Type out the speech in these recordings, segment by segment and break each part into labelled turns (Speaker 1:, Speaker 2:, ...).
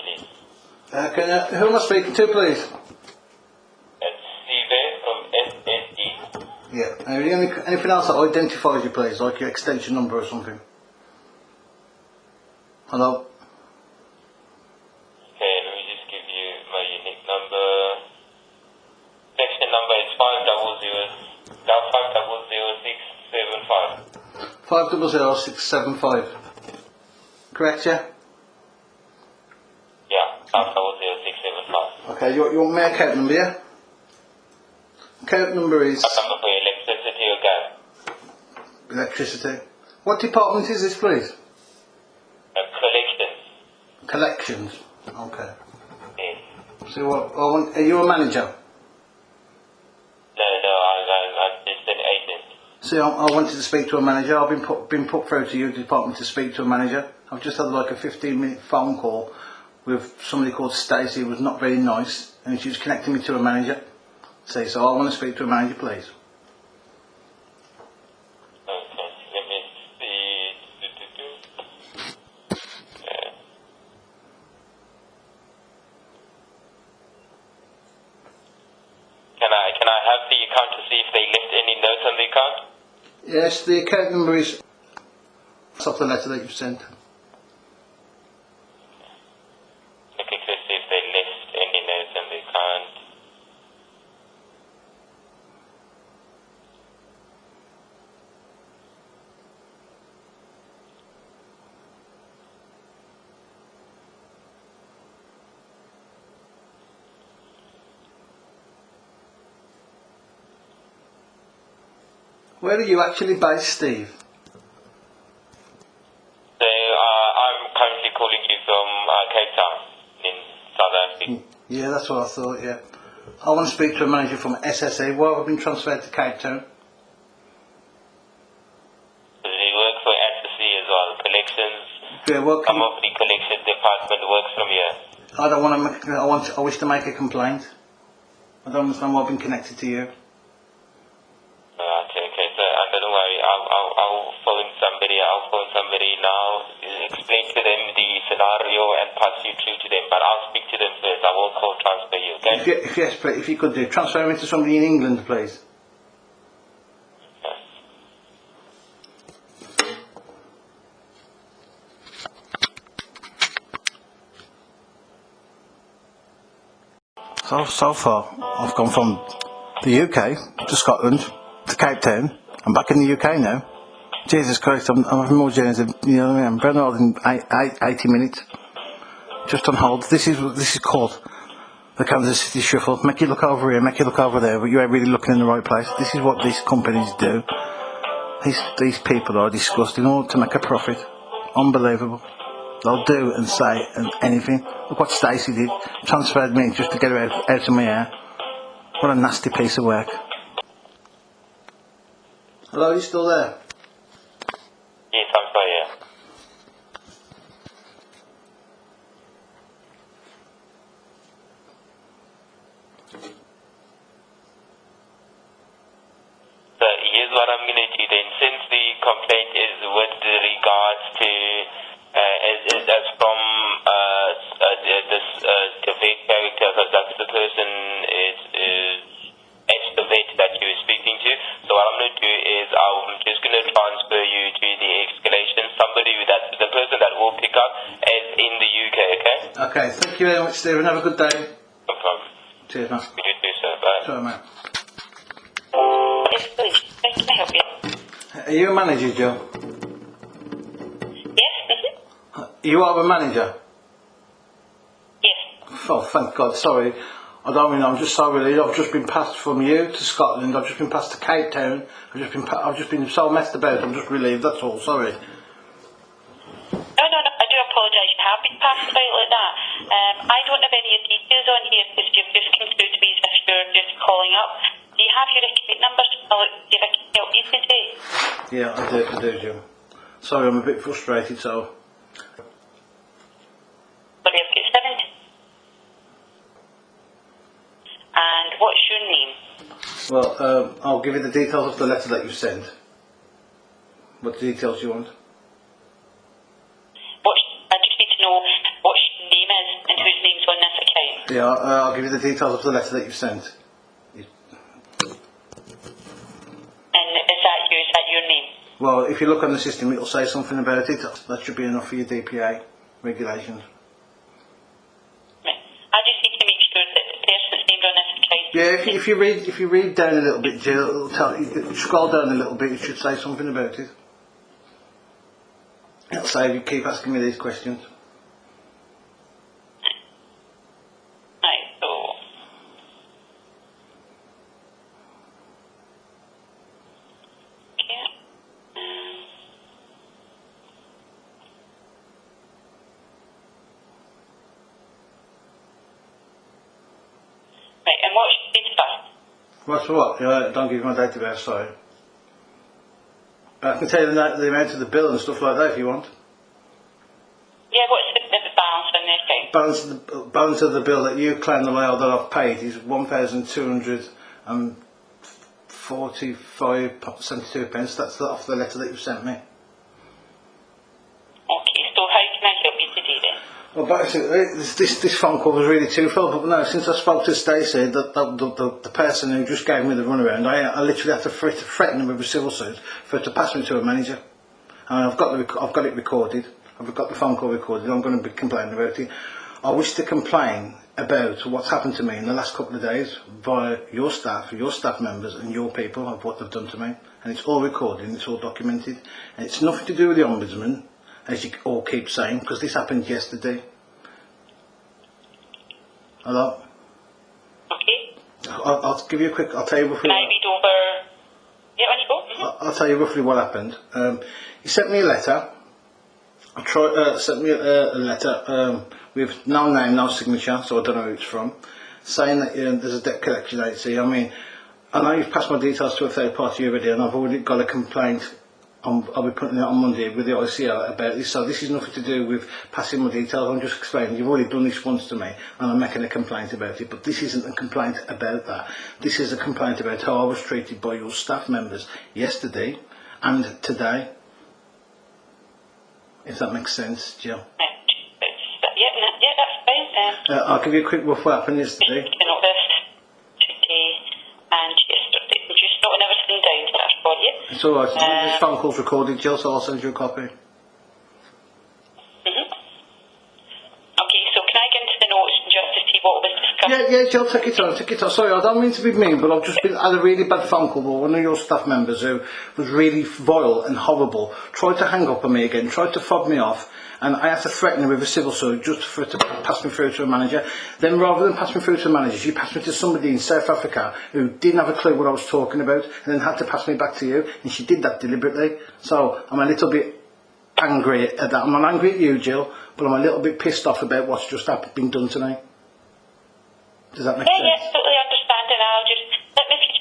Speaker 1: please.
Speaker 2: Who am I speaking to, please?
Speaker 1: It's Steve from SSE.
Speaker 2: Yeah. Anything else that identifies you, please, like your extension number or something? Hello?
Speaker 1: Okay, let me just give you my unique number. Section number is
Speaker 2: 5000675. 5000675. Correct, yeah?
Speaker 1: Yeah, 5000675.
Speaker 2: Okay, you want my account number, yeah? Account number is...
Speaker 1: Number for electricity or gas?
Speaker 2: Electricity. What department is this, please?
Speaker 1: Collections.
Speaker 2: Collections. Okay.
Speaker 1: Yes.
Speaker 2: So what? Are you a manager?
Speaker 1: No, I'm just an agent.
Speaker 2: See, I wanted to speak to a manager. I've been put through to your department to speak to a manager. I've just had like a 15-minute phone call with somebody called Stacey. It was not very nice, and she was connecting me to a manager. See, so I want to speak to a manager, please.
Speaker 1: Okay, let me see. Can I have the account to see if they left any notes on the account?
Speaker 2: Yes, the account number is off the letter that you've sent.
Speaker 1: Looking to see if they left any notes on the account.
Speaker 2: Where are you actually based, Steve?
Speaker 1: So I'm currently calling you from Cape Town in South Africa.
Speaker 2: Yeah, that's what I thought, yeah. I want to speak to a manager from SSE. Why have I been transferred to Cape Town?
Speaker 1: They work for SSE as well. Collections.
Speaker 2: Yeah, well,
Speaker 1: Some of the collection department works from here.
Speaker 2: I don't want to I wish to make a complaint. I don't understand why I've been connected to you.
Speaker 1: Okay. So don't worry. I'll phone somebody. I'll phone somebody now. Explain to them the scenario and pass you through to them. But I'll speak to them first. I won't call transfer you. Okay?
Speaker 2: Yes, please, if you could do, transfer me to somebody in England, please. So far, I've gone from the UK to Scotland to Cape Town. I'm back in the UK now. Jesus Christ, I'm having more journeys than, you know what I mean? I'm better more than 80 minutes. Just on hold. This is called the Kansas City Shuffle. Make you look over here, make you look over there, but you ain't really looking in the right place. This is what these companies do. These people are disgusting in order to make a profit. Unbelievable. They'll do and say and anything. Look what Stacey did. Transferred me just to get her out of my hair. What a nasty piece of work. Hello, are you still there?
Speaker 1: Yes, I'm still here. So here's what I'm going to do then. Since the complaint is with regards to as from this the vet character, because that's the person is the vet that you were speaking to. So what I'm going to do is I'm just going to transfer you to the escalation. Somebody that's the person that will pick up is in the UK. Okay.
Speaker 2: Okay. Thank you very much, Stephen. Have a good day.
Speaker 1: No problem.
Speaker 2: Cheers, man.
Speaker 1: You too, sir. Bye.
Speaker 2: Sorry, mate.
Speaker 3: Yes, please. Can I help you?
Speaker 2: Are you a manager, Joe?
Speaker 3: Yes,
Speaker 2: You are a manager?
Speaker 3: Yes.
Speaker 2: Oh, thank God. Sorry. I don't mean, I'm just so relieved. I've just been passed from you to Scotland. I've just been passed to Cape Town. I've just been so messed about. I'm just relieved. That's all. Sorry.
Speaker 3: No, I do apologise. You have been passed about like that. I don't have any details on here because you've just come through to me as if you're just calling up. Do you have your account number? I'll see if I can help you today.
Speaker 2: Yeah, I do, Joe. Sorry, I'm a bit frustrated, so...
Speaker 3: Sorry, I've got 70. And what's your name?
Speaker 2: Well, I'll give you the details of the letter that you sent. What details you want?
Speaker 3: I just need to know what your name is account.
Speaker 2: Yeah, I'll give you the details of the letter that you've sent.
Speaker 3: And is that you? Is that your name?
Speaker 2: Well, if you look on the system, it'll say something about it. That should be enough for your DPA regulations.
Speaker 3: Right. I just need to make sure that the person's named on this account.
Speaker 2: Yeah, if you read down a little bit, Jill, it'll tell you. Scroll down a little bit. It should say something about it. It'll say you keep asking me these questions.
Speaker 3: Right, so... Okay. Right, and what's your date of birth?
Speaker 2: What's what? Don't give you my date of birth, sorry. I can tell you the amount of the bill and stuff like that if you want.
Speaker 3: Yeah, what's the balance on the account?
Speaker 2: Balance of the bill that you claim the layout that I've paid is £1,245.72. That's off the letter that you sent me.
Speaker 3: Okay, so how can I help you today then?
Speaker 2: Well, basically, this phone call was really twofold, but no, since I spoke to Stacey, the person who just gave me the runaround, I literally had to threaten him with a civil suit for her to pass me to a manager. And I've got it recorded. I've got the phone call recorded. I'm going to be complaining about it. I wish to complain about what's happened to me in the last couple of days via your staff members and your people of what they've done to me. And it's all recorded and it's all documented. And it's nothing to do with the Ombudsman, as you all keep saying, because this happened yesterday. Hello?
Speaker 3: Okay.
Speaker 2: I'll give you a quick, I'll tell you roughly.
Speaker 3: Can I read over? Yeah, on you go.
Speaker 2: I'll tell you roughly what happened. He sent me a letter. Sent me a letter with no name, no signature, so I don't know who it's from, saying that there's a debt collection agency. I mean, I know you've passed my details to a third party already, and I've already got a complaint. I'll be putting it on Monday with the ICO about this. So this is nothing to do with passing my details. I'm just explaining. You've already done this once to me, and I'm making a complaint about it. But this isn't a complaint about that. This is a complaint about how I was treated by your staff members yesterday and today. If that makes sense, Jill.
Speaker 3: Yeah, that's fine.
Speaker 2: I'll give you a quick rough what happened yesterday.
Speaker 3: You know this today and yesterday. I'm just noting everything down there for you.
Speaker 2: It's alright. This phone call's recorded, Jill, so I'll send you a copy.
Speaker 3: Okay, so can I get into the notes just to see what was discussed?
Speaker 2: Yeah, Jill, take it on. Sorry, I don't mean to be mean, but I've just had a really bad phone call by one of your staff members who was really vile and horrible, tried to hang up on me again, tried to fob me off, and I had to threaten her with a civil suit just for her to pass me through to a manager. Then rather than pass me through to a manager, she passed me to somebody in South Africa who didn't have a clue what I was talking about, and then had to pass me back to you, and she did that deliberately. So I'm a little bit angry at that. I'm not angry at you, Jill, but I'm a little bit pissed off about what's just been done to me. Does that make sense?
Speaker 3: Yeah, totally understand, and I'll just let me see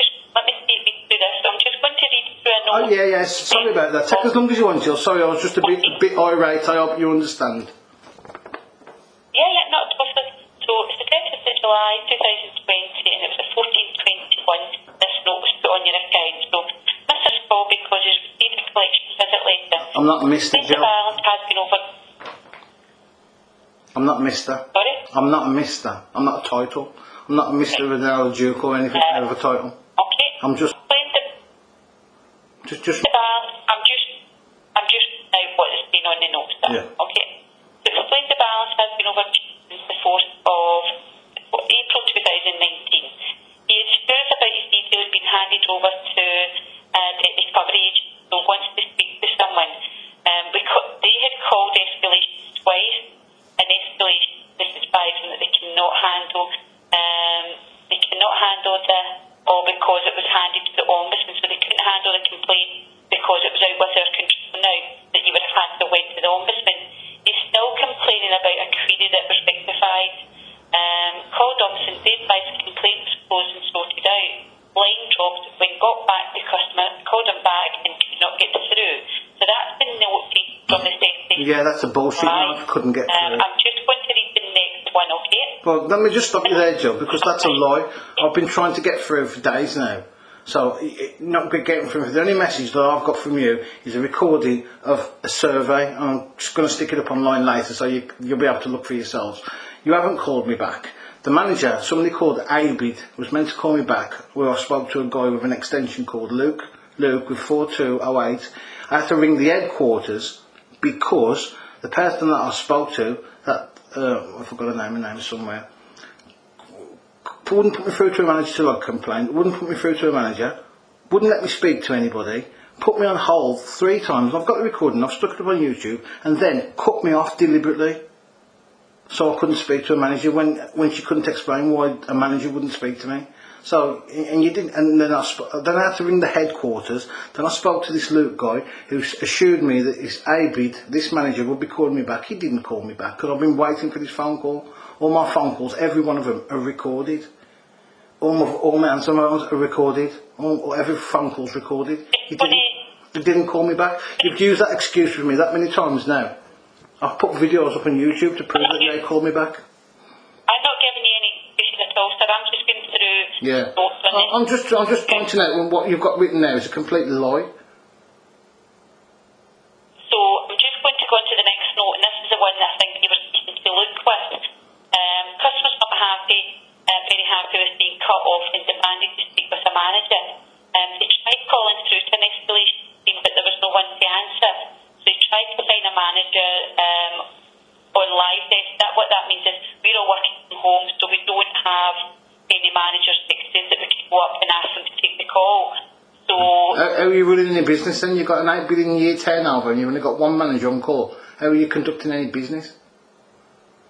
Speaker 3: read through this. I'm just going to read through a note.
Speaker 2: Oh yeah, sorry about that. Take as long as you want, Jill. Sorry, I was just a bit irate. I hope you understand.
Speaker 3: Yeah, not totally. So it's the 10th of July 2020, and it was the 1421 this note was put on your account. So Mr. Spall, because he's received a collection visit later.
Speaker 2: I'm not a mister,
Speaker 3: Mr.
Speaker 2: Jill.
Speaker 3: Balance has been over.
Speaker 2: I'm not a mister.
Speaker 3: Sorry?
Speaker 2: I'm not a mister. I'm not a title. I'm not a mister with an duke or anything of a title.
Speaker 3: Okay.
Speaker 2: I'm just. Just.
Speaker 3: I'm just now what has been on the notes there.
Speaker 2: Yeah.
Speaker 3: Okay. To explain, the balance has been over since the 4th of April 2019. He is curious about his details being handed over to the recovery agent, so wants to speak to someone. Because they had called escalation twice, and escalation is advising that they cannot handle the or because it was handed to the Ombudsman, so they couldn't handle the complaint because it was out with their control now, that you would have had to wait to the Ombudsman. He's still complaining about a query that was rectified. Called Ombudsman, they advised the complaint was closed and sorted out. Line dropped. When got back, the customer called him back and could not get through. So that's been noted from the STACY.
Speaker 2: Yeah, that's a bullshit. I couldn't get through.
Speaker 3: I'm just going to read the next one, okay?
Speaker 2: Well, let me just stop you there, Jill, because that's a lie. I've been trying to get through for days now. So, not getting through. The only message that I've got from you is a recording of a survey. I'm just going to stick it up online later so you'll be able to look for yourselves. You haven't called me back. The manager, somebody called Abid, was meant to call me back, where I spoke to a guy with an extension called Luke with 4208. I had to ring the headquarters because the person that I spoke to, that I forgot her name somewhere, wouldn't put me through to a manager till I complained, wouldn't put me through to a manager, wouldn't let me speak to anybody, put me on hold 3 times. I've got the recording, I've stuck it up on YouTube, and then cut me off deliberately so I couldn't speak to a manager when she couldn't explain why a manager wouldn't speak to me. So, and you didn't, and then I had to ring the headquarters. Then I spoke to this Luke guy who assured me that his Abid, this manager, would be calling me back. He didn't call me back because I've been waiting for this phone call. All my phone calls, every one of them are recorded. All my answer phones are recorded. Every phone call's recorded. He didn't call me back. You've used that excuse with me that many times now. I've put videos up on YouTube to prove that they called me back.
Speaker 3: I'm not giving you any excuses at all, sir. I'm just going through.
Speaker 2: Yeah. I'm just pointing out what you've got written there is a complete lie.
Speaker 3: So I'm just going to go on to the next note, and this is the one that I think you were speaking to Luke with. Customers not happy, very happy with being cut off and demanding to speak with a manager. They tried calling through to an escalation team, but there was no one to answer. So they tried to find a manager on live desk. What that means is we're all working from home, so we don't have any managers fixes that we can go up and ask them to take the call. So
Speaker 2: how are you running your business then? You've got an 8 billion a year turnover and you've only got one manager on call. How are you conducting any business?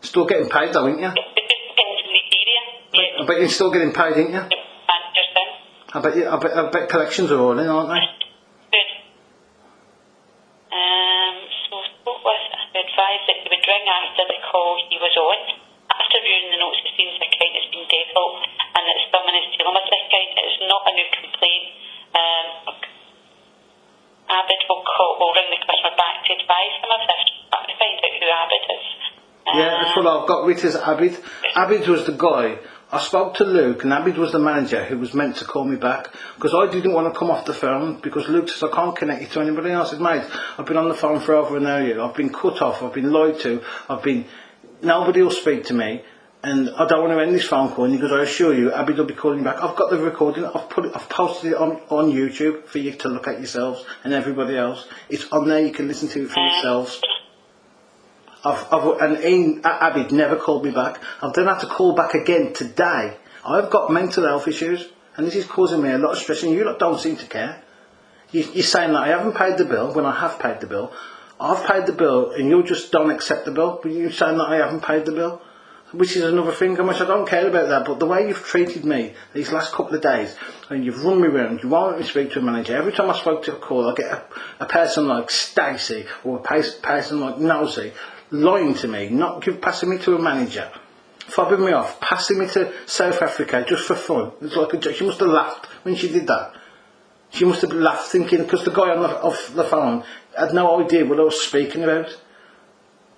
Speaker 2: Still getting paid though, ain't you?
Speaker 3: it just depends on the area. Yeah.
Speaker 2: I bet you're still getting paid, ain't you?
Speaker 3: Managers in.
Speaker 2: I bet collections are all in, aren't they?
Speaker 3: Good. So what was advised that he would ring after the call he was on. After viewing the notes, it seems the account has been default and that someone is dealing with this account. It's not a new complaint. Abid will ring the customer back to advise them of this. I'm to find out who Abid is.
Speaker 2: Yeah, that's what I've got written as Abid. Abid was the guy. I spoke to Luke and Abid was the manager who was meant to call me back because I didn't want to come off the phone because Luke says I can't connect you to anybody else. I said, mate, I've been on the phone for over an hour. I've been cut off. I've been lied to. Nobody will speak to me and I don't want to end this phone call. And he goes, I assure you, Abid will be calling you back. I've got the recording. I've posted it on YouTube for you to look at yourselves and everybody else. It's on there. You can listen to it for yourselves. Abid never called me back. I've then had to call back again today. I've got mental health issues and this is causing me a lot of stress and you lot don't seem to care. You're saying that I haven't paid the bill when I have paid the bill. I've paid the bill and you just don't accept the bill, but you're saying that I haven't paid the bill, which is another thing, which I don't care about that, but the way you've treated me these last couple of days, and you've run me round, you won't let me speak to a manager. Every time I spoke to a call, I get a person like STACY or a person like Nosy lying to me, passing me to a manager, fobbing me off, passing me to South Africa just for fun. It's like a joke. She must have laughed when she did that. She must have laughed thinking, because the guy off the phone had no idea what I was speaking about.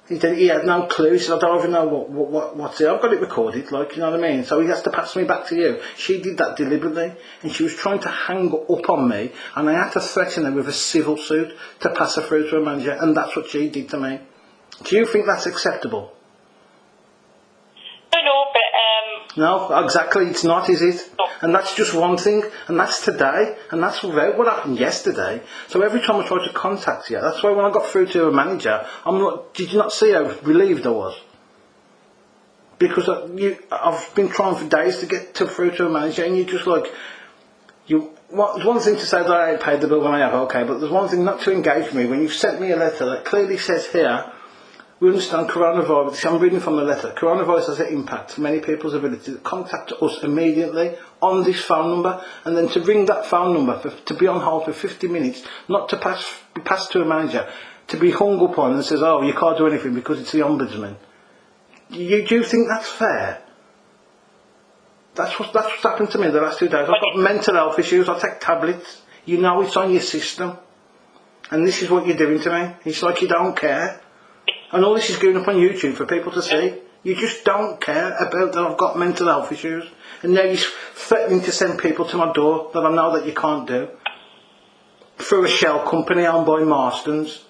Speaker 2: He had no clue. He said, I don't even know what's it. I've got it recorded, like, you know what I mean? So he has to pass me back to you. She did that deliberately, and she was trying to hang up on me, and I had to threaten her with a civil suit to pass her through to a manager, and that's what she did to me. Do you think that's acceptable?
Speaker 3: No, but
Speaker 2: no, exactly, it's not, is it?
Speaker 3: No.
Speaker 2: And that's just one thing, and that's today, and that's what happened yesterday. So every time I try to contact you, that's why when I got through to a manager, did you not see how relieved I was? Because I've been trying for days to get through to a manager, and you just like, it's one thing to say that I ain't paid the bill when I have, okay, but there's one thing not to engage me when you've sent me a letter that clearly says here, we understand coronavirus, I'm reading from the letter, coronavirus has an impact on many people's ability to contact us immediately on this phone number, and then to ring that phone number, to be on hold for 50 minutes, not to be passed to a manager, to be hung up on and says, oh, you can't do anything because it's the ombudsman. Do you think that's fair? That's what's happened to me the last 2 days. I've got mental health issues, I take tablets, you know it's on your system, and this is what you're doing to me. It's like you don't care. And all this is going up on YouTube for people to see. You just don't care about that I've got mental health issues. And now you're threatening to send people to my door that I know that you can't do. Through a shell company owned by Marston's.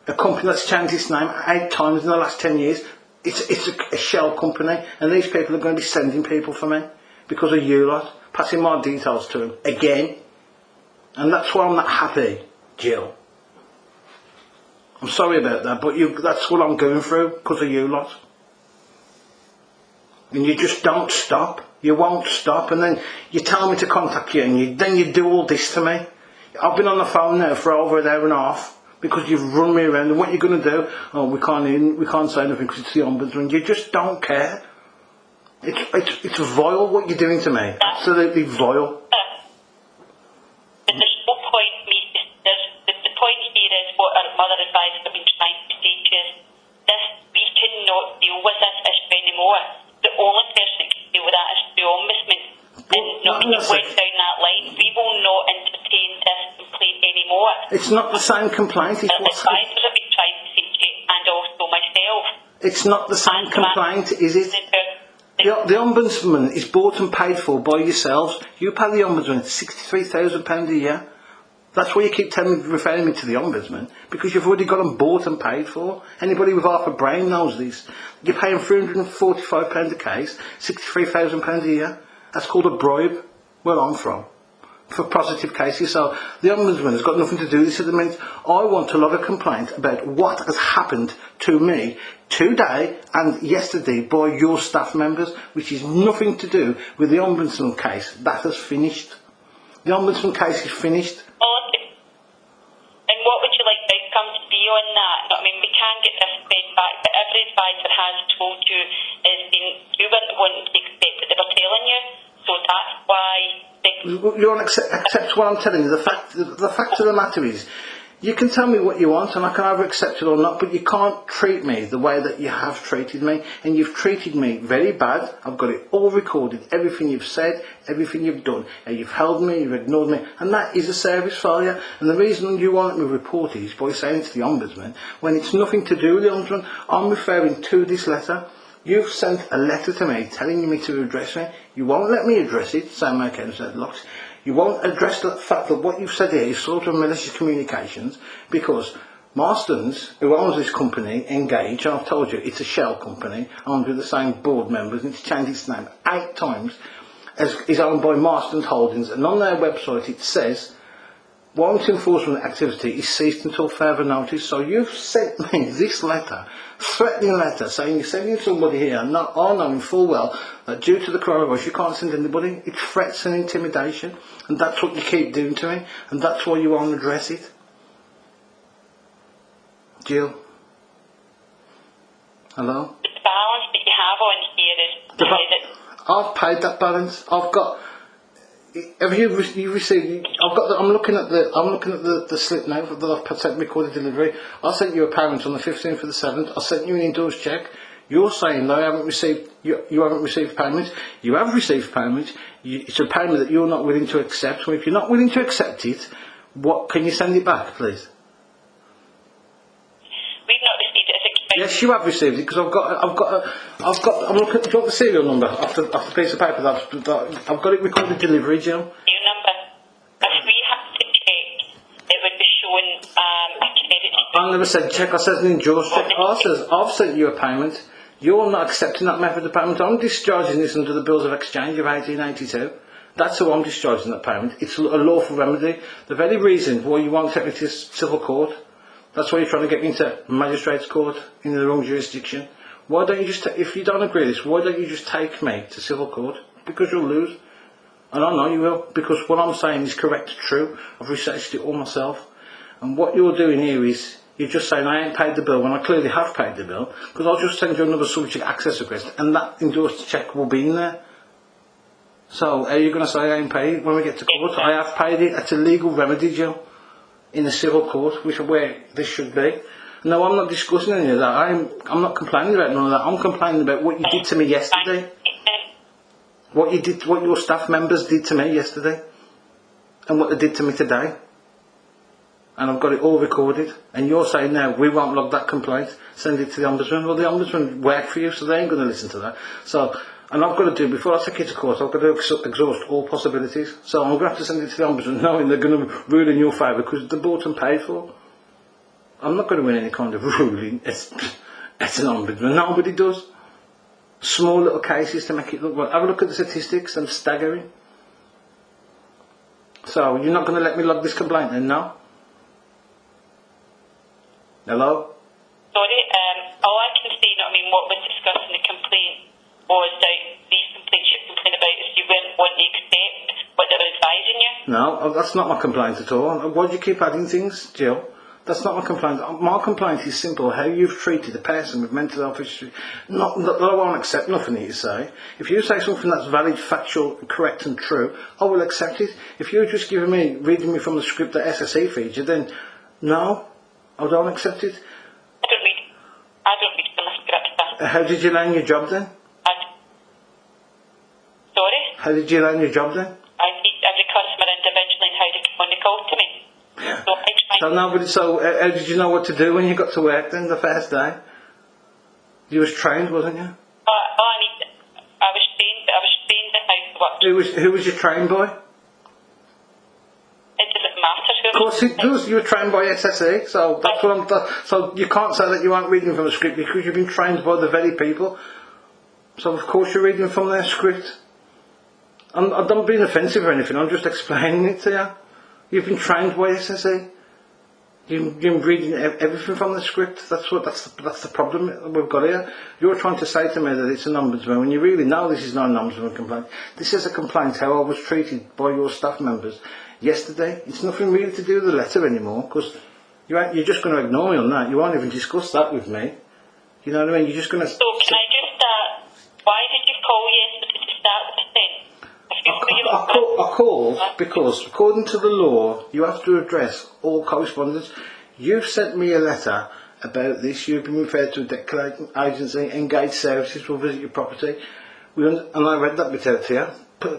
Speaker 2: A company that's changed its name 8 times in the last 10 years. It's a shell company, and these people are going to be sending people for me because of you lot, passing my details to them again. And that's why I'm not happy, Jill. I'm sorry about that, but that's what I'm going through because of you lot. And you just don't stop. You won't stop, and then you tell me to contact you, and then you do all this to me. I've been on the phone now for over an hour and a half because you've run me around, and what you're going to do? Oh, we can't say nothing because it's the ombudsman. You just don't care. It's vile what you're doing to me. Absolutely vile.
Speaker 3: But there's no point me. The point here is what our mother advisors have been trying to say to us. We cannot deal with this issue anymore. The only person that can deal with that is the ombudsman. And not keep going down that line. We will not entertain this complaint anymore.
Speaker 2: It's not the same complaint. It's
Speaker 3: what advisors have been trying to say to you, and also myself.
Speaker 2: It's not the same complaint, is it? The ombudsman is bought and paid for by yourselves. You pay the ombudsman £63,000 a year. That's why you keep referring me to the ombudsman, because you've already got them bought and paid for. Anybody with half a brain knows this. You're paying £345 a case, £63,000 a year. That's called a bribe, where I'm from, for positive cases. So the ombudsman has got nothing to do with this at the minute. I want to log a complaint about what has happened to me today and yesterday by your staff members, which is nothing to do with the ombudsman case. That has finished. The ombudsman case is finished.
Speaker 3: And what would you like the outcome to be on that? I mean, we can get this fed back, but every advisor has told you you weren't wanting to accept what they were telling you, so that's why.
Speaker 2: You won't accept what I'm telling you. The fact of the matter is, you can tell me what you want and I can either accept it or not, but you can't treat me the way that you have treated me, and you've treated me very bad. I've got it all recorded, everything you've said, everything you've done, and you've held me, you've ignored me, and that is a service failure. And the reason you want me reported is by saying to the ombudsman, when it's nothing to do with the ombudsman. I'm referring to this letter. You've sent a letter to me telling me to address me. You won't let me address it, saying my account is locked. You won't address the fact that what you've said here is sort of malicious communications, because Marston's, who owns this company, Engage, I've told you, it's a shell company, owned with the same board members, and it's changed its name 8 times, is owned by Marston's Holdings, and on their website it says, warrant enforcement activity is ceased until further notice. So you've sent me this letter, threatening letter, saying you're sending somebody here, and I know full well that due to the coronavirus you can't send anybody. It's threats and intimidation, and that's what you keep doing to me, and that's why you won't address it. Jill? Hello?
Speaker 3: The balance that you have on here is
Speaker 2: I've paid that balance. I've got. Have you received? I'm looking at the slip now that I've sent recorded delivery. I sent you a payment on the 15th of the 7th. I sent you an endorsed cheque. You're saying that I haven't received. You haven't received payment. You have received payment. It's a payment that you're not willing to accept. Well, if you're not willing to accept it, what can you send it back, please?
Speaker 3: We've not received it.
Speaker 2: Yes, you have received it, because I'm looking. Do you want the serial number off the piece of paper that I've got it recorded delivery, Jill?
Speaker 3: Serial number. If we have to check, it would be showing a credit.
Speaker 2: I never said check. I said an endorsed check. I says I've sent you a payment. You're not accepting that method of payment. I'm discharging this under the Bills of Exchange of 1882. That's how I'm discharging that payment. It's a lawful remedy. The very reason why you won't take me to civil court. That's why you're trying to get me into magistrate's court in the wrong jurisdiction. Why don't you just, if you don't agree with this, why don't you just take me to civil court? Because you'll lose. And I know you will, because what I'm saying is correct, true. I've researched it all myself. And what you're doing here is, you're just saying I ain't paid the bill when I clearly have paid the bill, because I'll just send you another subject access request and that endorsed cheque will be in there. So are you going to say I ain't paid when we get to court? I have paid it. It's a legal remedy, Jill, in the civil court, which is where this should be. No, I'm not discussing any of that. I'm not complaining about none of that. I'm complaining about what you did to me yesterday. What your staff members did to me yesterday, and what they did to me today. And I've got it all recorded. And you're saying now we won't log that complaint, send it to the ombudsman. Well, the ombudsman work for you, so they ain't going to listen to that. So, and I've got to do, before I take it to court, I've got to exhaust all possibilities. So I'm going to have to send it to the ombudsman, knowing they're going to rule in your favour because they're bought and paid for. I'm not going to win any kind of ruling. It's an ombudsman. Nobody does. Small little cases to make it look well. Have a look at the statistics, and staggering. So, you're not going to let me log this complaint then, no? Hello?
Speaker 3: Sorry, all I can say, what was discussed in the complaint was that these complaints you're complaining about is you weren't wanting to accept what they were advising you.
Speaker 2: No, that's not my complaint at all. Why do you keep adding things, Jill? That's not my complaint. My complaint is simple. How you've treated a person with mental health issues. Not that I won't accept nothing that you say. If you say something that's valid, factual, correct and true, I will accept it. If you're just reading me from the script that SSE feeds you, then no, I don't accept it.
Speaker 3: I don't read from the script.
Speaker 2: How did you learn your job then?
Speaker 3: Sorry?
Speaker 2: How did you learn your job then?
Speaker 3: I meet every customer individually and how they come on the call to me.
Speaker 2: So how did you know what to do when you got to work then, the first day? You was trained, wasn't you?
Speaker 3: I was trained in how to work.
Speaker 2: Who was your trained by?
Speaker 3: It doesn't matter.
Speaker 2: Of course it does. You were trained by SSE, so that's what so you can't say that you aren't reading from a script because you've been trained by the very people. So of course you're reading from their script. I'm not being offensive or anything, I'm just explaining it to you. You've been trained by SSE. You've been reading everything from the script. That's the problem we've got here. You're trying to say to me that it's an ombudsman when you really know this is not an ombudsman complaint. This is a complaint how I was treated by your staff members yesterday. It's nothing really to do with the letter anymore because you're just going to ignore me on that. You won't even discuss that with me. You know what I mean? You're just going to...
Speaker 3: So can I just start? Why did you call yesterday to start with the thing?
Speaker 2: I called because, according to the law, you have to address all correspondence. You've sent me a letter about this. You've been referred to a declaration agency, engaged services will visit your property. And I read that bit out to you.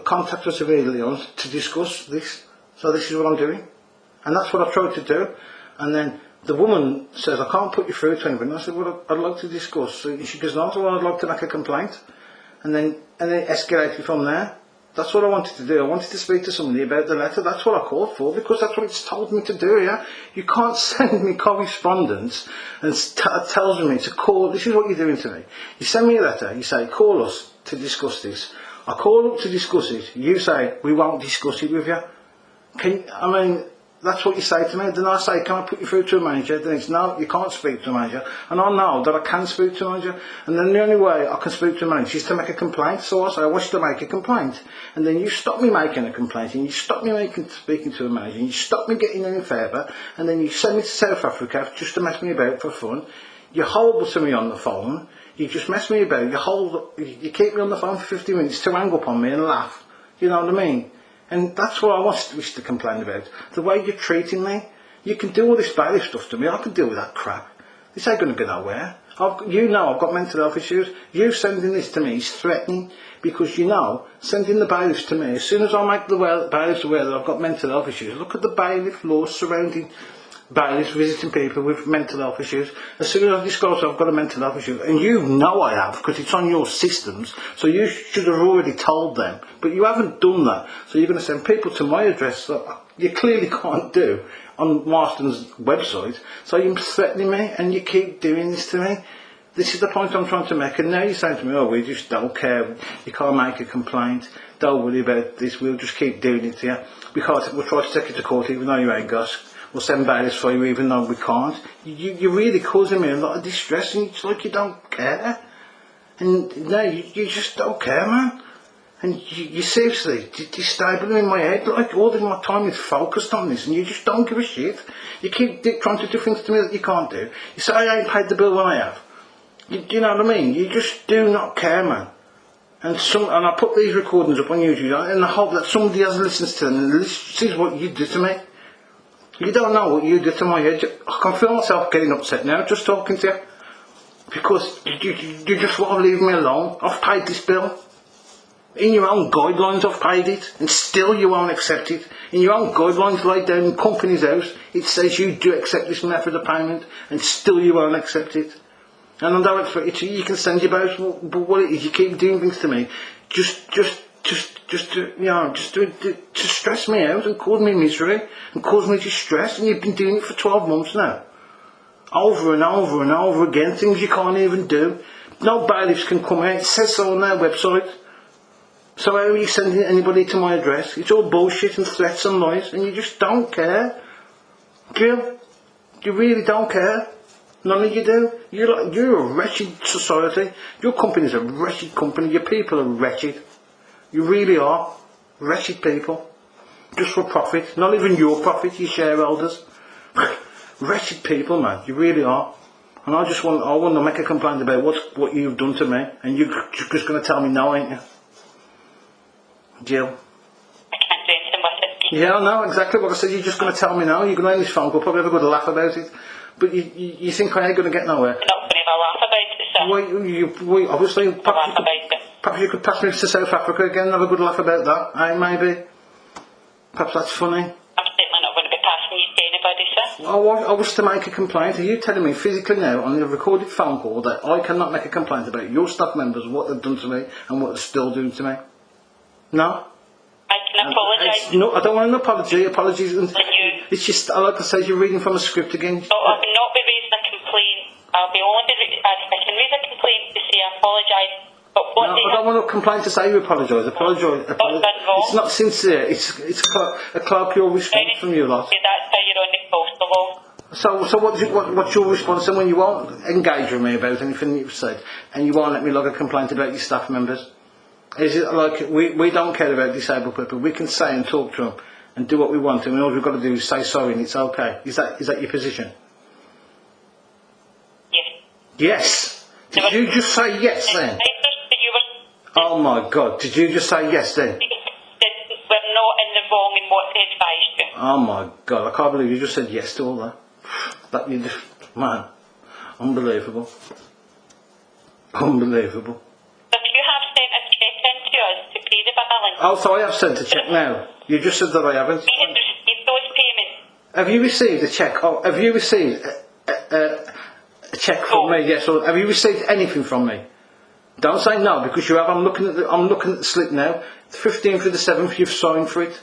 Speaker 2: Contact us immediately on to discuss this. So this is what I'm doing. And that's what I tried to do. And then the woman says, I can't put you through to anybody. And I said, well, I'd like to discuss. So she goes, no, well, I'd like to make a complaint. And then it escalated from there. That's what I wanted to do. I wanted to speak to somebody about the letter. That's what I called for because that's what it's told me to do, yeah? You can't send me correspondence and tells me to call. This is what you're doing to me. You send me a letter. You say, call us to discuss this. I call up to discuss it. You say, we won't discuss it with you. That's what you say to me. Then I say, can I put you through to a manager? Then it's, no, you can't speak to a manager. And I know that I can speak to a manager. And then the only way I can speak to a manager is to make a complaint. So I say, I want you to make a complaint. And then you stop me making a complaint. And you stop me speaking to a manager. And you stop me getting any further. And then you send me to South Africa just to mess me about for fun. You're horrible to me on the phone. You just mess me about. You keep me on the phone for 50 minutes to hang up on me and laugh. You know what I mean? And that's what I wish to complain about. The way you're treating me. You can do all this bailiff stuff to me. I can deal with that crap. This ain't going to go nowhere. I've got mental health issues. You sending this to me is threatening. Because sending the bailiffs to me, as soon as I make the bailiffs aware that I've got mental health issues, look at the bailiff laws surrounding bailiffs visiting people with mental health issues. As soon as I disclose I've got a mental health issue, and you know I have because it's on your systems, so you should have already told them, but you haven't done that. So you're going to send people to my address that you clearly can't do on Marston's website. So you're threatening me, and you keep doing this to me. This is the point I'm trying to make, and now you're saying to me, oh, we just don't care, you can't make a complaint, don't worry about this, we'll just keep doing it to you, because we'll try to take it to court even though you ain't got. We'll send bailiffs for you even though we can't. You're really causing me a lot of distress, and it's like you don't care. And no, you just don't care, man. And you seriously destabilising in my head. Like all of my time is focused on this, and you just don't give a shit. You keep trying to do things to me that you can't do. You say I ain't paid the bill when I have. You know what I mean? You just do not care, man. And I put these recordings up on YouTube, and I hope that somebody else listens to them and sees what you do to me. You don't know what you did to my head. I can feel myself getting upset now just talking to you. Because you just want to leave me alone. I've paid this bill. In your own guidelines I've paid it. And still you won't accept it. In your own guidelines laid down in Company's House, it says you do accept this method of payment. And still you won't accept it. And I don't expect you to. You can send your bills. But what it is, you keep doing things to me. Just to stress me out and cause me misery and cause me distress, and you've been doing it for 12 months now. over and over and over again, things you can't even do. No bailiffs can come out, it says so on their website. So how are you sending anybody to my address? It's all bullshit and threats and lies, and you just don't care. Jill, you really don't care. None of you do. You're a wretched society. Your company's a wretched company. Your people are wretched. You really are. Wretched people. Just for profit. Not even your profit, your shareholders. Wretched people, man. You really are. And I want to make a complaint about what you've done to me. And you're just going to tell me no, ain't you? Jill.
Speaker 3: I can't do anything with it.
Speaker 2: Yeah, I know exactly what I said. You're just going to tell me no. You're going to end this phone call, probably have a good laugh about it. But you think I ain't going to get nowhere?
Speaker 3: I'm not going to have a laugh about it, sir.
Speaker 2: Well, obviously,
Speaker 3: Perhaps
Speaker 2: perhaps you could pass me to South Africa again and have a good laugh about that. Maybe. Perhaps that's funny.
Speaker 3: I'm certainly not going to be passing you to anybody, sir.
Speaker 2: I was to make a complaint. Are you telling me physically now on the recorded phone call that I cannot make a complaint about your staff members, what they've done to me and what they're still doing to me? No?
Speaker 3: I can apologise.
Speaker 2: No, I don't want an apology. Apologies.
Speaker 3: You.
Speaker 2: It's just, like I say, you're reading from a script again.
Speaker 3: So I will not be raising a complaint. I can raise a complaint to say I apologise. But what
Speaker 2: No, I don't want to complain to say you apologise. Apologise. It's not sincere. It's a clerk-your response from you lot.
Speaker 3: That's how you're on the postal law.
Speaker 2: So what's your response then when you won't engage with me about anything that you've said and you won't let me log a complaint about your staff members? Is it like we don't care about disabled people? We can say and talk to them and do what we want, and all we've got to do is say sorry and it's okay. Is that your position?
Speaker 3: Yes.
Speaker 2: Yes. Did you just say yes then? Oh my God! Did you just say yes then?
Speaker 3: We're not in the wrong in what they advised you.
Speaker 2: Oh my God! I can't believe you just said yes to all that. That you just, man, unbelievable, unbelievable.
Speaker 3: If you have sent a check in to us to pay the balance.
Speaker 2: Oh, so I have sent a check now. You just said that I haven't.
Speaker 3: We have received those payments.
Speaker 2: Have you received a check? Oh, have you received a check from me? Yes. Or have you received anything from me? Don't say no, because you have. I'm looking at the slip now. The 15th of the 7th, you've signed for it.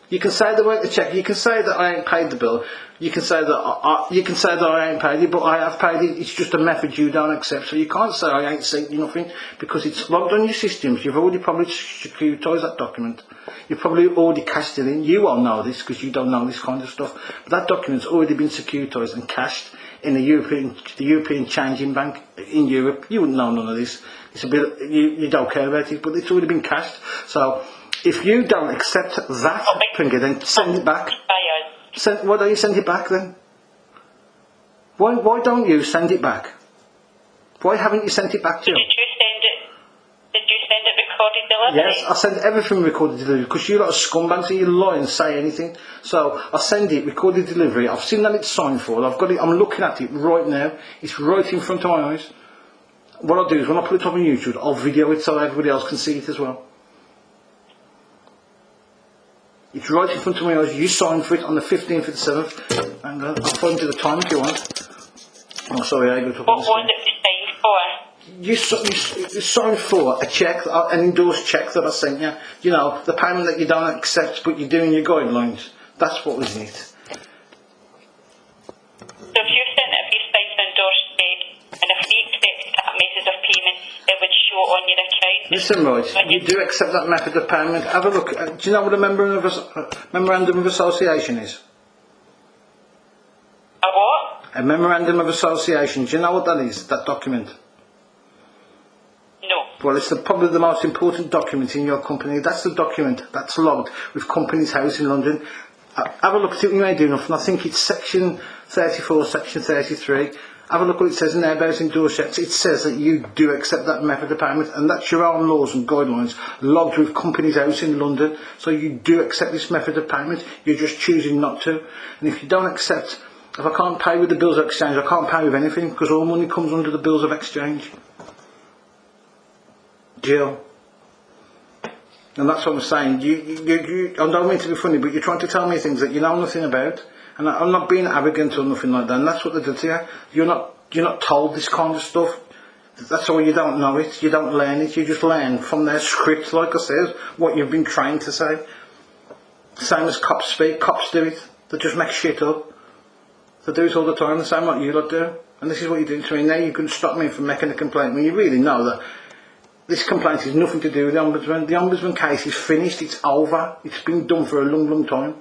Speaker 2: You can say the check. You can say that I ain't paid the bill. You can say that I ain't paid it, but I have paid it. It's just a method you don't accept. So you can't say I ain't sent you nothing because it's logged on your systems. You've already probably securitized that document. You've probably already cashed it in. You won't know this because you don't know this kind of stuff. But that document's already been securitized and cashed in the European Changing Bank in Europe. You wouldn't know none of this. It's a bit you don't care about it, but it's already been cashed. So if you don't accept that finger, then send it back. Why don't you send it back then? Why don't you send it back? Why haven't you sent it back to him?
Speaker 3: Did you send it recorded delivery?
Speaker 2: Yes, I send everything recorded delivery because you're not a scumbag, so you lie and say anything. So I send it recorded delivery. I've seen that it's signed for. I've got it. I'm looking at it right now. It's right in front of my eyes. What I'll do is when I put it up on YouTube, I'll video it so everybody else can see it as well. It's right in front of my eyes. You signed for it on the 15th of the 7th. And I'll find you the time if you want. Oh, sorry, I got to.
Speaker 3: What was it signed for?
Speaker 2: You signed for a cheque, an endorsed cheque that I sent you. You know, the payment that you don't accept, but you're doing your guidelines. That's what was in it.
Speaker 3: So if you sent it, if you signed an endorsed cheque, and if we accepted that method of payment, it would show on your account.
Speaker 2: Listen, right, you do accept that method of payment. Have a look. Do you know what a memorandum of association is?
Speaker 3: A what?
Speaker 2: A memorandum of association. Do you know what that is? That document?
Speaker 3: No.
Speaker 2: Well, it's probably the most important document in your company. That's the document that's logged with Companies House in London. Have a look at it when you're doing it. I think it's section 34, section 33. Have a look what it says in there about endorsed checks. It says that you do accept that method of payment, and that's your own laws and guidelines logged with Companies House in London. So you do accept this method of payment. You're just choosing not to. And if you don't accept, if I can't pay with the bills of exchange, I can't pay with anything because all money comes under the bills of exchange. Jill. And that's what I'm saying. I don't mean to be funny, but you're trying to tell me things that you know nothing about. And I'm not being arrogant or nothing like that. And that's what they do to you. You're not told this kind of stuff. That's why you don't know it. You don't learn it. You just learn from their script, like I said, what you've been trained to say. Same as cops speak. Cops do it. They just make shit up. They do it all the time, the same like you lot do. And this is what you're doing to me. Now you can stop me from making a complaint when you really know that this complaint has nothing to do with the Ombudsman. The Ombudsman case is finished, it's over, it's been done for a long, long time.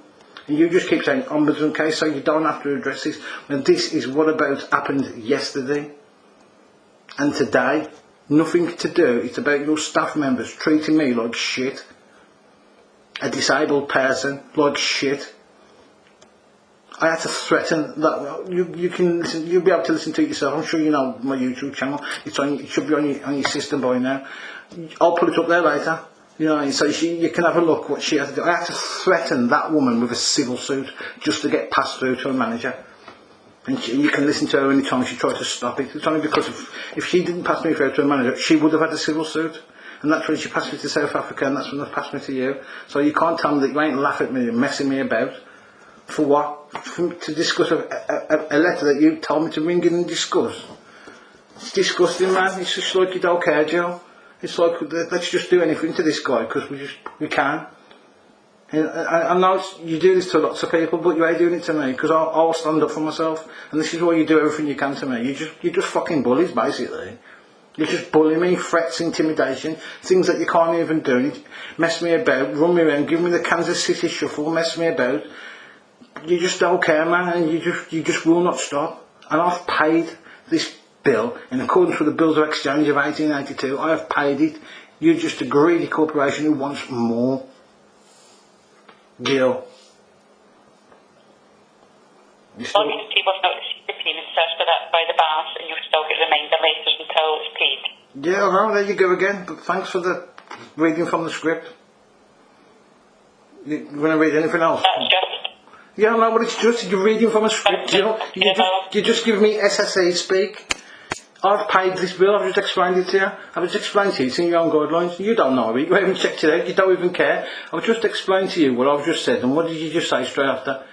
Speaker 2: And you just keep saying Ombudsman case, so you don't have to address this. And this is what about happened yesterday and today. Nothing to do, it's about your staff members treating me like shit. A disabled person like shit. I had to threaten that. You can listen, you'll be able to listen to it yourself. I'm sure you know my YouTube channel. It's on. It should be on your system by now. I'll put it up there later. You know, so you can have a look what she had to do. I had to threaten that woman with a civil suit just to get passed through to a manager. And you can listen to her anytime she tries to stop it. It's only because if she didn't pass me through to a manager, she would have had a civil suit. And that's when she passed me to South Africa, and that's when they passed me to you. So you can't tell me that you ain't laughing at me and messing me about. For what? To discuss a letter that you told me to ring in and discuss. It's disgusting, man. It's just like you don't care, Joe. It's like, let's just do anything to this guy because we can. And I know you do this to lots of people, but you ain't doing it to me because I'll stand up for myself. And this is why you do everything you can to me. You're just fucking bullies, basically. You just bully me, threats, intimidation, things that you can't even do. Mess me about, run me around, give me the Kansas City shuffle, mess me about. You just don't care, man, and you just will not stop. And I've paid this bill in accordance with the Bills of Exchange of 1882. I have paid it. You're just a greedy corporation who wants more. Gil.
Speaker 3: As long as people have not received the payment such that that's by the balance, and you'll still get reminder letters until it's paid.
Speaker 2: Yeah, well, there you go again. But thanks for the reading from the script. You want to read anything else?
Speaker 3: That's just.
Speaker 2: Yeah, no, but it's just you're reading from a script, you know. You just give me SSE speak. I've paid this bill. I've just explained it to you. I've just explained to you. It's in your own guidelines. You don't know it. You haven't checked it out. You don't even care. I've just explained to you what I've just said. And what did you just say straight after?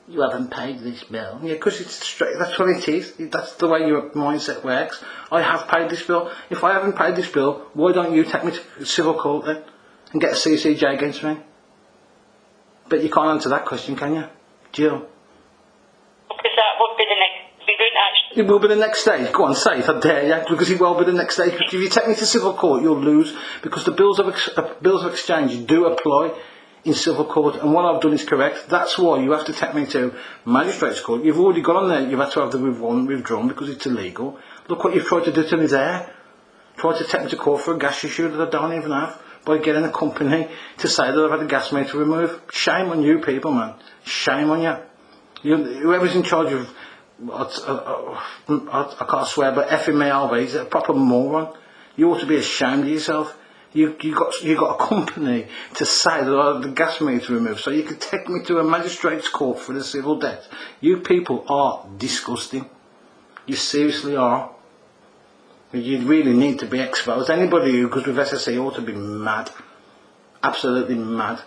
Speaker 2: You haven't paid this bill. Yeah, because it's straight. That's what it is. That's the way your mindset works. I have paid this bill. If I haven't paid this bill, why don't you take me to civil court then and get a CCJ against me? But you can't answer that question, can you, Jill?
Speaker 3: Because that would be the next. We wouldn't actually.
Speaker 2: It will be the next stage. Go on, say it. I dare you. Because it will be the next stage. If you take me to civil court, you'll lose. Because the bills of exchange do apply in civil court. And what I've done is correct. That's why you have to take me to magistrates court. You've already got on there. You've had to have the withdrawn because it's illegal. Look what you've tried to do to me there. Tried to take me to court for a gas issue that I don't even have. By getting a company to say that I've had a gas meter removed. Shame on you people, man. Shame on you. Whoever's in charge of, I can't swear, but FMALB is a proper moron. You ought to be ashamed of yourself. You got a company to say that I had the gas meter removed so you could take me to a magistrate's court for the civil debt. You people are disgusting. You seriously are. You really need to be exposed. Anybody who goes with SSE ought to be mad. Absolutely mad.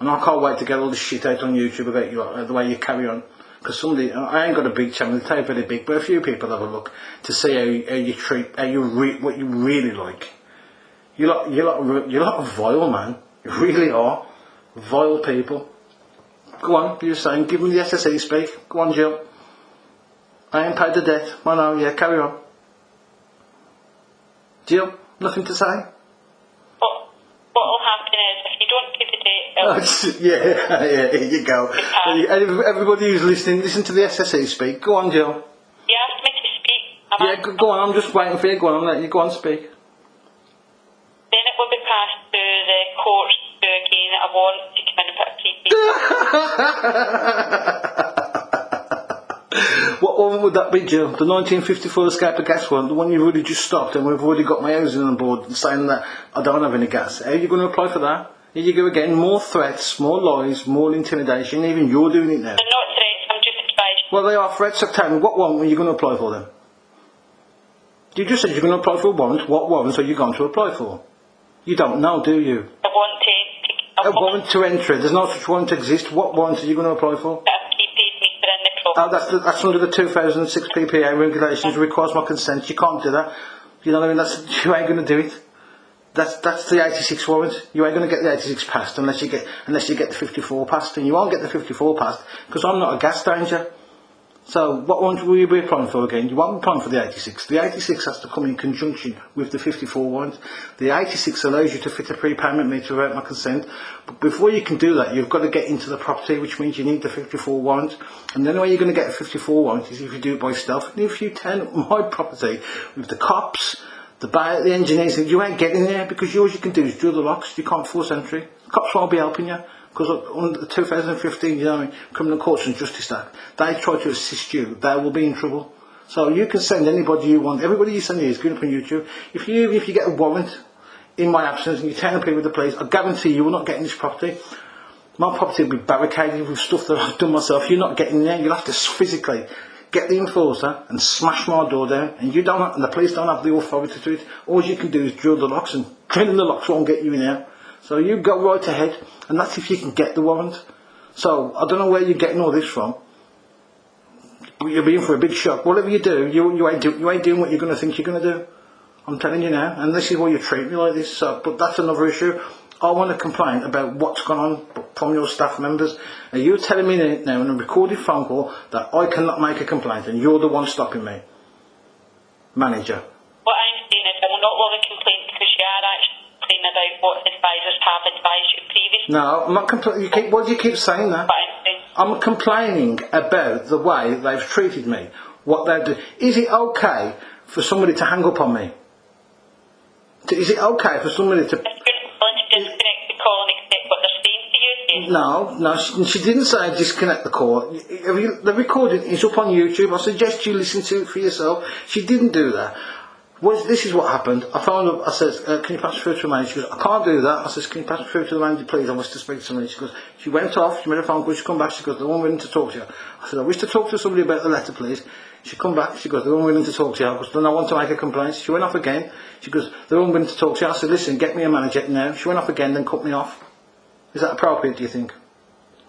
Speaker 2: And I can't wait to get all this shit out on YouTube about you, the way you carry on. Because I ain't got a big channel, it's not very big, but a few people have a look to see how you treat, what you really like. You're lot vile, man. You really are. Vile people. Go on, you're saying, give me the SSE speak. Go on, Jill. I ain't paid the debt. I know, yeah, carry on. Jill, nothing to say?
Speaker 3: What will happen is if you don't pay the debt,
Speaker 2: yeah, here you go. Everybody who's listening, listen to the SSE speak. Go on, Jill.
Speaker 3: You asked me to speak.
Speaker 2: Go on, I'm just waiting for you. Go on, I'm letting you go on speak.
Speaker 3: Then it will be passed through the courts to again a warrant to come in and put a PP.
Speaker 2: What one would that be, Jill? The 1954 escape of gas one, the one you've already just stopped, and we've already got my housing on board saying that I don't have any gas. How are you going to apply for that? Here you go again, more threats, more lies, more intimidation, even you're doing it now.
Speaker 3: They're not threats, I'm just advising.
Speaker 2: Well, they are threats, so tell me, what warrant are you going to apply for then? You just said you're going to apply for a warrant. What warrant are you going to apply for? You don't know, do you?
Speaker 3: A
Speaker 2: warrant to entry. There's no such warrant exist. What warrant are you going to apply for? That's under the 2006 PPA regulations. It requires my consent. You can't do that. You know what I mean? You ain't going to do it. That's the 86 warrant. You ain't going to get the 86 passed unless you get the 54 passed, and you won't get the 54 passed because I'm not a gas danger. So what warrant will you be applying for again? You won't be applying for the 86. The 86 has to come in conjunction with the 54 warrant. The 86 allows you to fit a prepayment meter without my consent. But before you can do that, you've got to get into the property, which means you need the 54 warrant. And the only way you're going to get a 54 warrant is if you do it by stealth. And if you turn up my property with the cops, the engineers, you ain't getting there, because all you can do is drill the locks. You can't force entry. The cops won't be helping you. Because under the 2015, Criminal Courts and Justice Act, they try to assist you. They will be in trouble. So you can send anybody you want. Everybody you send here is going up on YouTube. If you get a warrant in my absence and you turn up here with the police, I guarantee you will not get in this property. My property will be barricaded with stuff that I've done myself. You're not getting there. You'll have to physically get the enforcer and smash my door down. And the police don't have the authority to it. All you can do is drill the locks, and drilling the locks won't get you in there. So you go right ahead, and that's if you can get the warrant. So I don't know where you're getting all this from. You're being for a big shock. Whatever you do, you ain't doing what you're going to think you're going to do. I'm telling you now, and this is why you treat me like this. So, but that's another issue. I want to complain about what's gone on from your staff members, and you're telling me now in a recorded phone call that I cannot make a complaint, and you're the one stopping me, manager.
Speaker 3: What I'm saying is I will not log a complaint because you are actually about what advisors have advised you previously.
Speaker 2: No, I'm not complaining. Why do you keep saying that? I'm complaining about the way they've treated me. What they do. Is it okay for somebody to hang up on me? Is it okay for somebody to...
Speaker 3: If you're willing to disconnect the call and accept what they're saying to you, then...
Speaker 2: No, she didn't say disconnect the call. The recording is up on YouTube. I suggest you listen to it for yourself. She didn't do that. This is what happened. I phoned up, I said, can you pass me through to the manager? She goes, I can't do that. I said, can you pass me through to the manager, please? I wish to speak to somebody. She goes, she went off, she made a phone call, she come back, she goes, the one willing to talk to you. I said, I wish to talk to somebody about the letter, please. She come back, she goes, the one willing to talk to you. I goes, then I want to make a complaint. She went off again. She goes, the one willing to talk to you. I said, listen, get me a manager now. She went off again, then cut me off. Is that appropriate, do you think?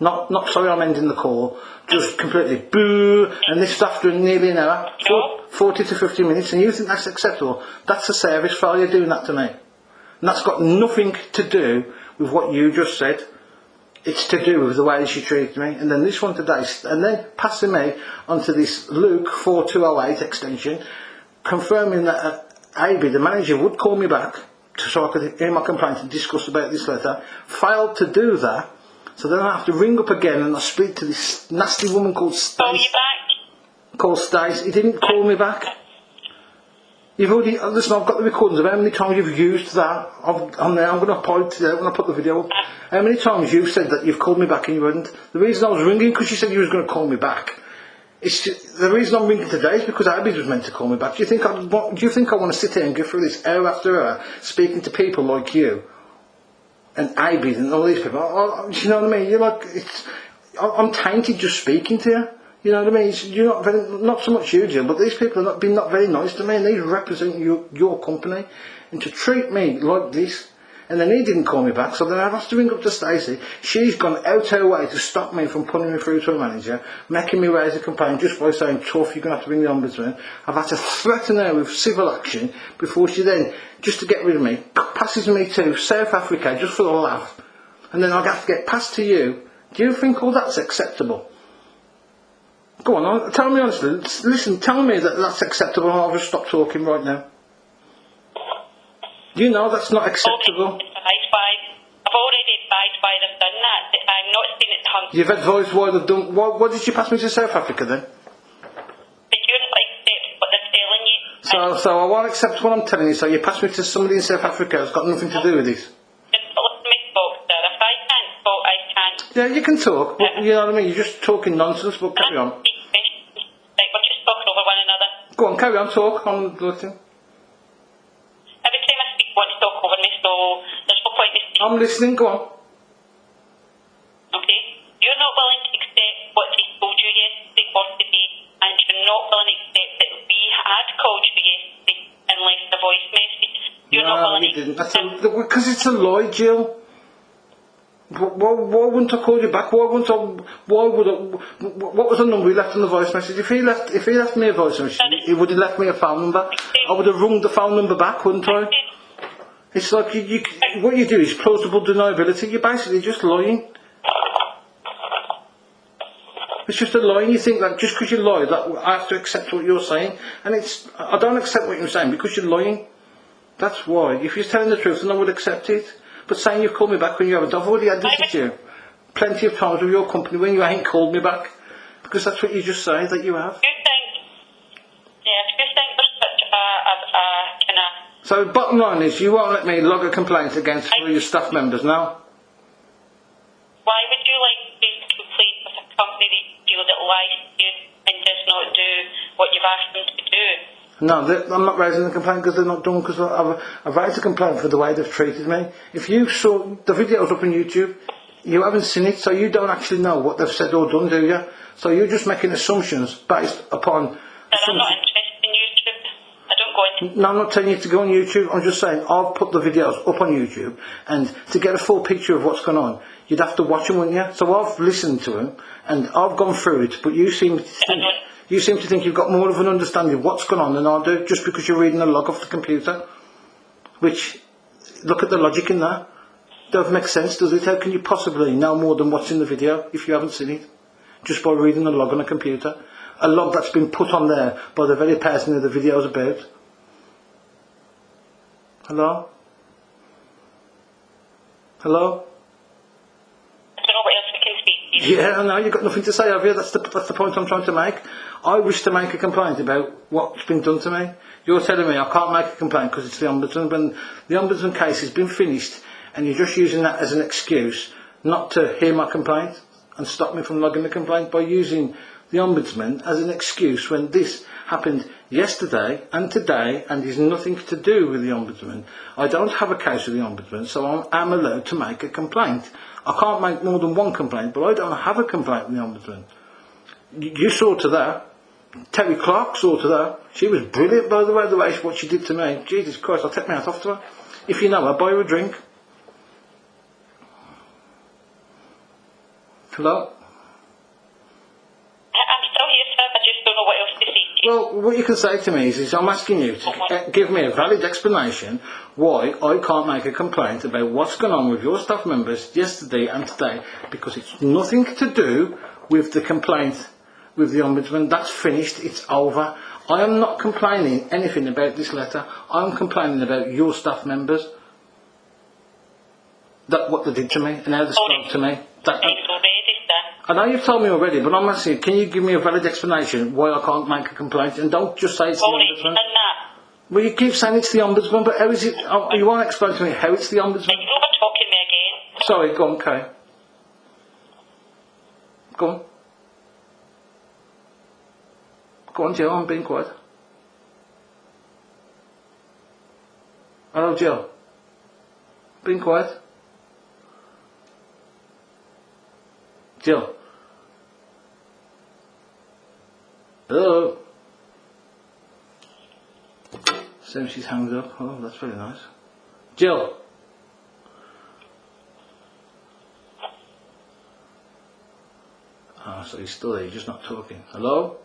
Speaker 2: Not sorry I'm ending the call, just completely boo, and this is after nearly an hour, 40 to 50 minutes, and you think that's acceptable? That's a service failure doing that to me. And that's got nothing to do with what you just said. It's to do with the way she treated me. And then this one today, and then passing me onto this Luke 4208 extension, confirming that AB, the manager, would call me back so I could hear my complaint and discuss about this letter, failed to do that. So then I have to ring up again and I speak to this nasty woman called Stacy.
Speaker 3: Call you back?
Speaker 2: Called Stacy. He didn't call me back. You've already, listen, I've got the recordings of how many times you've used that. I'm going to apply to that when I put the video up. How many times you've said that you've called me back and you hadn't. The reason I was ringing, because you said you was going to call me back. The reason I'm ringing today is because Abby was meant to call me back. Do you think I want to sit here and go through this hour after hour speaking to people like you? And Abby and all these people, you know what I mean? You're like, I'm tainted just speaking to you. You know what I mean? You're not so much you, Jill, but these people have been not very nice to me, and they represent your company. And to treat me like this, and then he didn't call me back, so then I've had to ring up to Stacey. She's gone out her way to stop me from putting me through to a manager, making me raise a complaint just by saying, tough, you're going to have to ring the ombudsman. I've had to threaten her with civil action before she then, just to get rid of me, passes me to South Africa just for the laugh. And then I'll have to get passed to you. Do you think all that's acceptable? Go on, tell me honestly. Listen, tell me that that's acceptable, and I'll just stop talking right now. You know that's not acceptable.
Speaker 3: I've already advised why they've done that. I'm not saying it's hung.
Speaker 2: You've advised why they've done. Why did you pass me to South Africa then?
Speaker 3: But you don't accept what they're telling you.
Speaker 2: So I won't accept what I'm telling you. So you pass me to somebody in South Africa. It's got nothing to do with this.
Speaker 3: Just let me talk, sir. If I can't talk, I can't.
Speaker 2: Yeah, you can talk, but you know what I mean. You're just talking nonsense. But carry on.
Speaker 3: Right, we're just talking over one another.
Speaker 2: Go on, carry on. Talk. I'm listening.
Speaker 3: Every time I speak, you want to talk over me, so there's no point in speaking.
Speaker 2: I'm listening. Go on.
Speaker 3: Okay? You're not willing to accept what they told you yesterday or today, and you're not willing to accept that we had called you yesterday and left a voice message. You're not willing
Speaker 2: you didn't. Because it's a lie, Jill. Why wouldn't I call you back? What was the number he left on the voice message? If he left me a voice message, he would have left me a phone number. I would have rung the phone number back, wouldn't I? It's like what you do is plausible deniability. You're basically just lying. It's just a lie, and you think that just because you lie, that I have to accept what you're saying, and I don't accept what you're saying because you're lying. That's why. If you're telling the truth, then I would accept it. But saying you've called me back when you haven't, I've already had this issue plenty of times with your company when you ain't called me back, because that's what you just say that you have.
Speaker 3: Do you think, yeah, do you think there's such a kind of...
Speaker 2: So bottom line is, you won't let me log a complaint against one of your staff members now?
Speaker 3: Why would you like to complain with a company that you feel that lies to you and does not do what you've asked them to do?
Speaker 2: No, I'm not raising the complaint because they're not done, because I've raised a complaint for the way they've treated me. If you saw the videos up on YouTube, you haven't seen it, so you don't actually know what they've said or done, do you? So you're just making assumptions based upon...
Speaker 3: But I'm not interested in YouTube. I don't go into...
Speaker 2: No, I'm not telling you to go on YouTube. I'm just saying I've put the videos up on YouTube, and to get a full picture of what's going on, you'd have to watch them, wouldn't you? So I've listened to them, and I've gone through it, but you seem to think you've got more of an understanding of what's going on than I do, just because you're reading a log off the computer. Which, look at the logic in that. Doesn't make sense, does it? How can you possibly know more than what's in the video if you haven't seen it? Just by reading a log on a computer. A log that's been put on there by the very person who the video's about. Hello? Hello?
Speaker 3: I don't know what else we can speak to you.
Speaker 2: Yeah, I know, you've got nothing to say, have you? That's the point I'm trying to make. I wish to make a complaint about what's been done to me. You're telling me I can't make a complaint because it's the Ombudsman, when the Ombudsman case has been finished, and you're just using that as an excuse not to hear my complaint and stop me from logging the complaint by using the Ombudsman as an excuse when this happened yesterday and today and is nothing to do with the Ombudsman. I don't have a case with the Ombudsman, so I'm allowed to make a complaint. I can't make more than one complaint, but I don't have a complaint with the Ombudsman. You saw to that. Terry Clark saw to that. She was brilliant, by the way what she did to me. Jesus Christ, I'll take my hat off to her. If you know her, buy her a drink. Hello?
Speaker 3: I'm still here, sir. I just don't know what else to say to you.
Speaker 2: Well, what you can say to me is I'm asking you to give me a valid explanation why I can't make a complaint about what's going on with your staff members yesterday and today, because it's nothing to do with the complaint with the Ombudsman. That's finished, it's over. I am not complaining anything about this letter. I'm complaining about your staff members. That what they did to me and how they spoke to me. I know you've told me already, but I'm asking, can you give me a valid explanation why I can't make a complaint? And don't just say it's the Ombudsman. Well, you keep saying it's the Ombudsman, but how is it? Oh, you want to explain to me how it's the Ombudsman?
Speaker 3: You're over-talking me again.
Speaker 2: Sorry, go on, Kay. Go on. Go on, Jill, I'm being quiet. Hello, Jill. Being quiet. Jill. Hello. Seems she's hanged up. Oh, that's very nice. Jill. Oh, so he's still there, he's just not talking. Hello?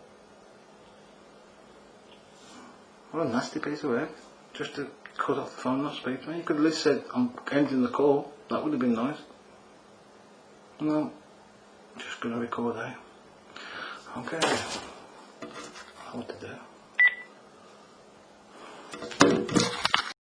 Speaker 2: What a nasty piece of work. Just to cut off the phone and not speak to me. You could at least said, I'm ending the call. That would have been nice. No. Just going to record, eh? Okay. What to do?